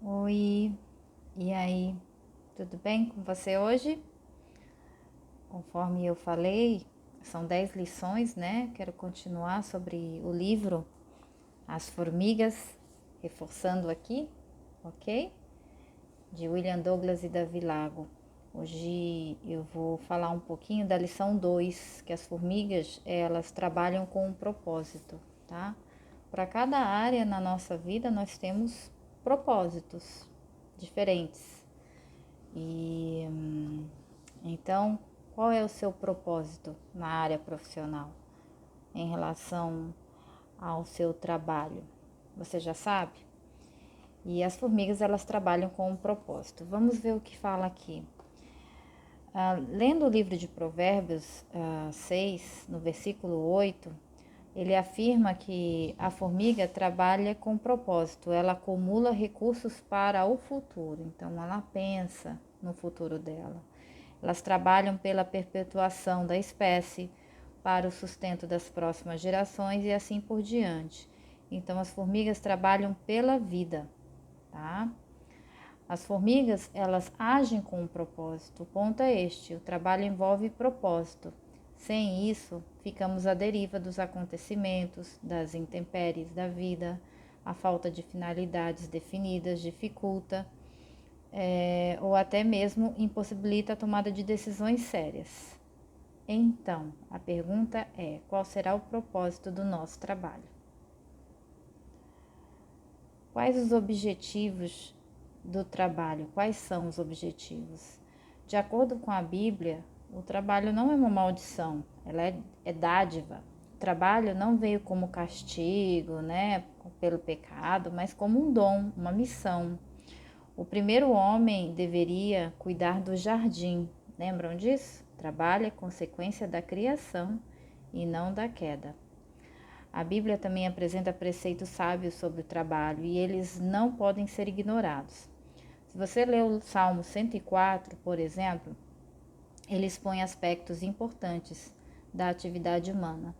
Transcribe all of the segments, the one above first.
Oi, e aí? Tudo bem com você hoje? Conforme eu falei, são 10 lições, né? Quero continuar sobre o livro As Formigas, reforçando aqui, ok? De William Douglas e Davi Lago. Hoje eu vou falar um pouquinho da lição 2, que as formigas, elas trabalham com um propósito, tá? Para cada área na nossa vida nós temos propósitos diferentes. E então, qual é o seu propósito na área profissional em relação ao seu trabalho? Você já sabe? E as formigas, elas trabalham com um propósito. Vamos ver o que fala aqui. Lendo o livro de Provérbios 6, no versículo 8, ele afirma que a formiga trabalha com propósito, ela acumula recursos para o futuro, então ela pensa no futuro dela. Elas trabalham pela perpetuação da espécie, para o sustento das próximas gerações e assim por diante. Então as formigas trabalham pela vida, tá? As formigas, elas agem com um propósito. O ponto é este: o trabalho envolve propósito. Sem isso, ficamos à deriva dos acontecimentos, das intempéries da vida. A falta de finalidades definidas dificulta ou até mesmo impossibilita a tomada de decisões sérias. Então, a pergunta é: qual será o propósito do nosso trabalho? Quais os objetivos do trabalho? Quais são os objetivos? De acordo com a Bíblia, o trabalho não é uma maldição, ela é dádiva. O trabalho não veio como castigo, né, pelo pecado, mas como um dom, uma missão. O primeiro homem deveria cuidar do jardim, lembram disso? Trabalho é consequência da criação e não da queda. A Bíblia também apresenta preceitos sábios sobre o trabalho e eles não podem ser ignorados. Se você ler o Salmo 104, por exemplo, ele expõe aspectos importantes da atividade humana.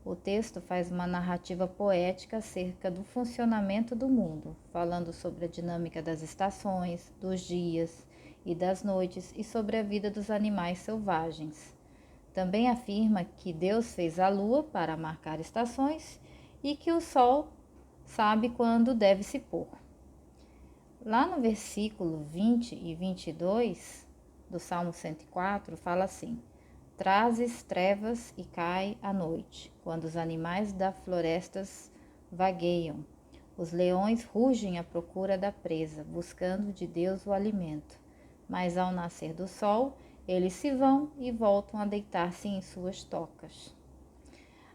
O texto faz uma narrativa poética acerca do funcionamento do mundo, falando sobre a dinâmica das estações, dos dias e das noites e sobre a vida dos animais selvagens. Também afirma que Deus fez a lua para marcar estações e que o sol sabe quando deve se pôr. Lá no versículo 20 e 22 do Salmo 104, fala assim: Trazes trevas e cai a noite, quando os animais da florestas vagueiam. Os leões rugem à procura da presa, buscando de Deus o alimento. Mas ao nascer do sol, eles se vão e voltam a deitar-se em suas tocas.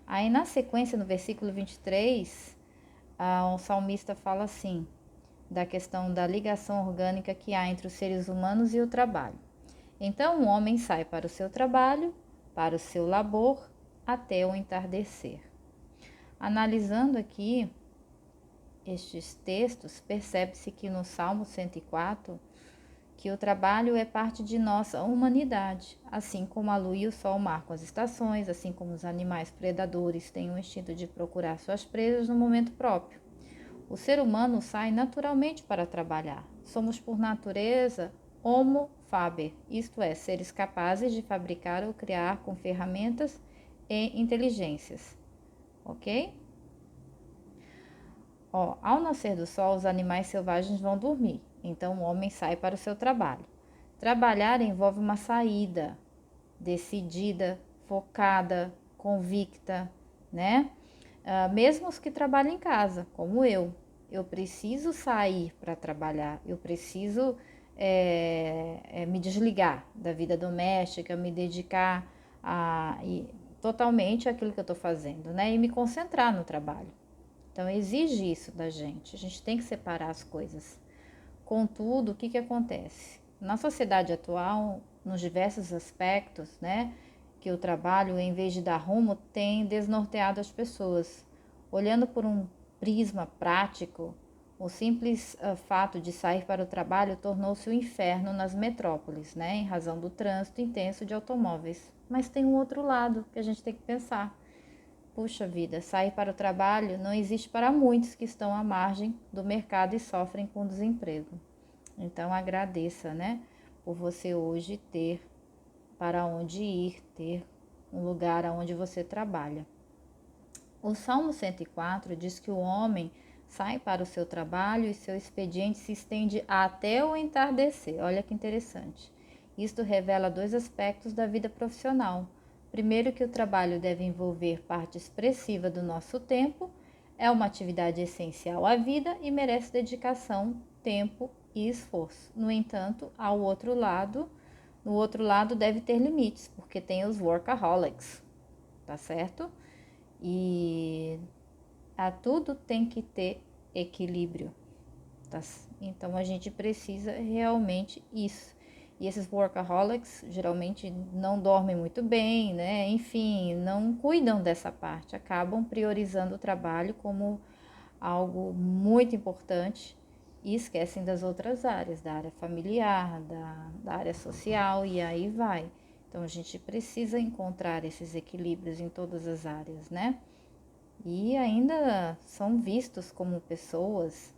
Aí na sequência, no versículo 23, o salmista fala assim, da questão da ligação orgânica que há entre os seres humanos e o trabalho. Então o homem sai para o seu trabalho, para o seu labor, até o entardecer. Analisando aqui estes textos, percebe-se que no Salmo 104, que o trabalho é parte de nossa humanidade, assim como a lua e o sol marcam as estações, assim como os animais predadores têm o instinto de procurar suas presas no momento próprio. O ser humano sai naturalmente para trabalhar. Somos, por natureza, homo faber, isto é, seres capazes de fabricar ou criar com ferramentas e inteligências. Ok? Ao nascer do sol, os animais selvagens vão dormir, então o homem sai para o seu trabalho. Trabalhar envolve uma saída decidida, focada, convicta, né? Mesmo os que trabalham em casa, como eu preciso sair para trabalhar, eu preciso me desligar da vida doméstica, me dedicar totalmente àquilo que eu estou fazendo, né? E me concentrar no trabalho. Então, exige isso da gente. A gente tem que separar as coisas. Contudo, o que acontece? Na sociedade atual, nos diversos aspectos, né, que o trabalho, em vez de dar rumo, tem desnorteado as pessoas. Olhando por um prisma prático, o simples fato de sair para o trabalho tornou-se um inferno nas metrópoles, né, em razão do trânsito intenso de automóveis. Mas tem um outro lado que a gente tem que pensar. puxa vida, sair para o trabalho não existe para muitos que estão à margem do mercado e sofrem com desemprego. Então agradeça, né, por você hoje ter para onde ir, ter um lugar onde você trabalha. O Salmo 104 diz que o homem sai para o seu trabalho e seu expediente se estende até o entardecer. Olha que interessante. Isto revela dois aspectos da vida profissional. Primeiro, que o trabalho deve envolver parte expressiva do nosso tempo, é uma atividade essencial à vida e merece dedicação, tempo e esforço. No entanto, no outro lado deve ter limites, porque tem os workaholics, tá certo? E a tudo tem que ter equilíbrio, tá? Então a gente precisa realmente isso. E esses workaholics geralmente não dormem muito bem, né? Enfim, não cuidam dessa parte, acabam priorizando o trabalho como algo muito importante e esquecem das outras áreas, da área familiar, da área social e aí vai. Então a gente precisa encontrar esses equilíbrios em todas as áreas, né? E ainda são vistos como pessoas,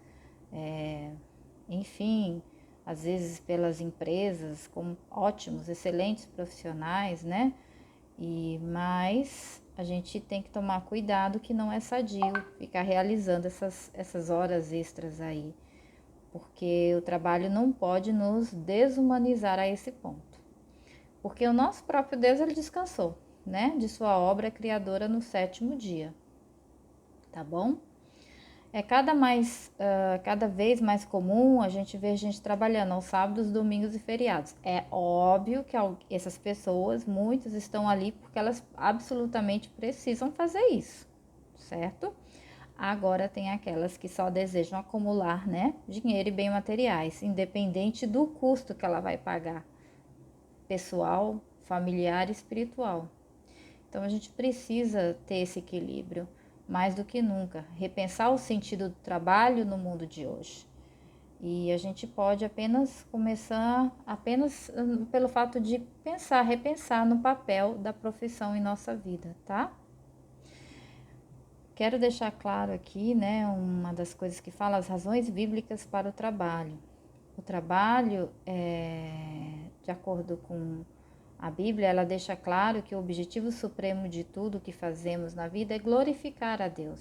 enfim, às vezes pelas empresas como ótimos, excelentes profissionais, né? Mas a gente tem que tomar cuidado que não é sadio ficar realizando essas horas extras aí, porque o trabalho não pode nos desumanizar a esse ponto. Porque o nosso próprio Deus, ele descansou, né? De sua obra criadora no 7º dia, tá bom? É cada vez mais comum a gente ver gente trabalhando aos sábados, domingos e feriados. É óbvio que essas pessoas, muitas estão ali porque elas absolutamente precisam fazer isso, certo? Agora tem aquelas que só desejam acumular, né, dinheiro e bens materiais, independente do custo que ela vai pagar, pessoal, familiar e espiritual. Então a gente precisa ter esse equilíbrio mais do que nunca, repensar o sentido do trabalho no mundo de hoje. E a gente pode apenas começar pelo fato de repensar no papel da profissão em nossa vida, tá? Quero deixar claro aqui, né, uma das coisas que fala as razões bíblicas para o trabalho. O trabalho, de acordo com a Bíblia, ela deixa claro que o objetivo supremo de tudo que fazemos na vida é glorificar a Deus.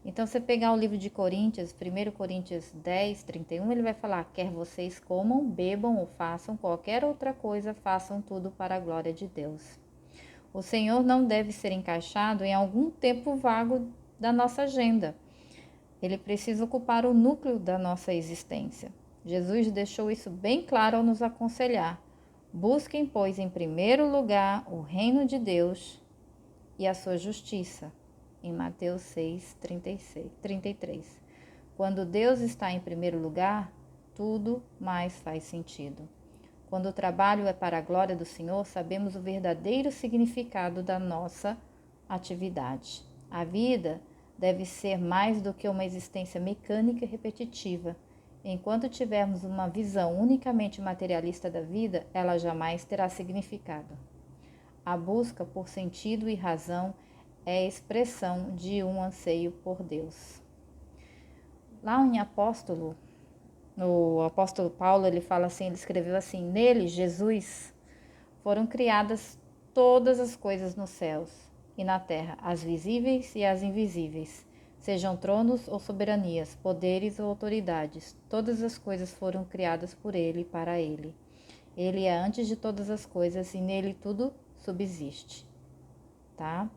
Então, você pegar o livro de Coríntios, 1 Coríntios 10, 31, ele vai falar: quer vocês comam, bebam ou façam qualquer outra coisa, façam tudo para a glória de Deus. O Senhor não deve ser encaixado em algum tempo vago da nossa agenda. Ele precisa ocupar o núcleo da nossa existência. Jesus deixou isso bem claro ao nos aconselhar: busquem, pois, em primeiro lugar o reino de Deus e a sua justiça, em Mateus 6, 33. Quando Deus está em primeiro lugar, tudo mais faz sentido. Quando o trabalho é para a glória do Senhor, sabemos o verdadeiro significado da nossa atividade. A vida deve ser mais do que uma existência mecânica e repetitiva. Enquanto tivermos uma visão unicamente materialista da vida, ela jamais terá significado. A busca por sentido e razão é a expressão de um anseio por Deus. Lá em o apóstolo Paulo, ele fala assim, ele escreveu assim: nele, Jesus, foram criadas todas as coisas nos céus e na terra, as visíveis e as invisíveis, sejam tronos ou soberanias, poderes ou autoridades. Todas as coisas foram criadas por ele e para ele. Ele é antes de todas as coisas e nele tudo subsiste, tá?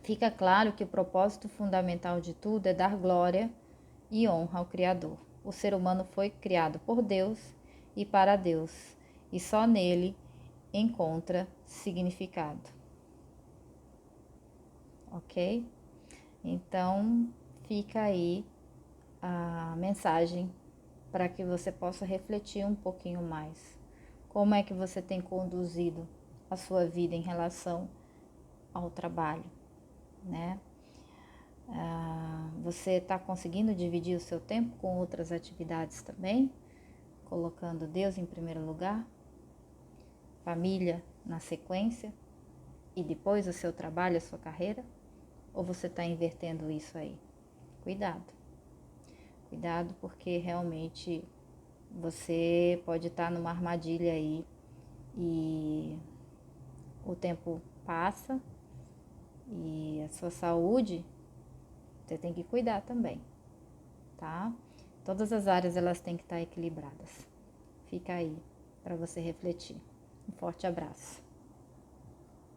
Fica claro que o propósito fundamental de tudo é dar glória e honra ao Criador. O ser humano foi criado por Deus e para Deus, e só nele encontra significado. Ok? Então, fica aí a mensagem para que você possa refletir um pouquinho mais. Como é que você tem conduzido a sua vida em relação ao trabalho, né? Você está conseguindo dividir o seu tempo com outras atividades também? Colocando Deus em primeiro lugar, família na sequência e depois o seu trabalho, a sua carreira? Ou você está invertendo isso aí? Cuidado. Cuidado, porque realmente você pode estar numa armadilha aí e o tempo passa e a sua saúde você tem que cuidar também, tá? Todas as áreas elas têm que estar equilibradas. Fica aí para você refletir. Um forte abraço.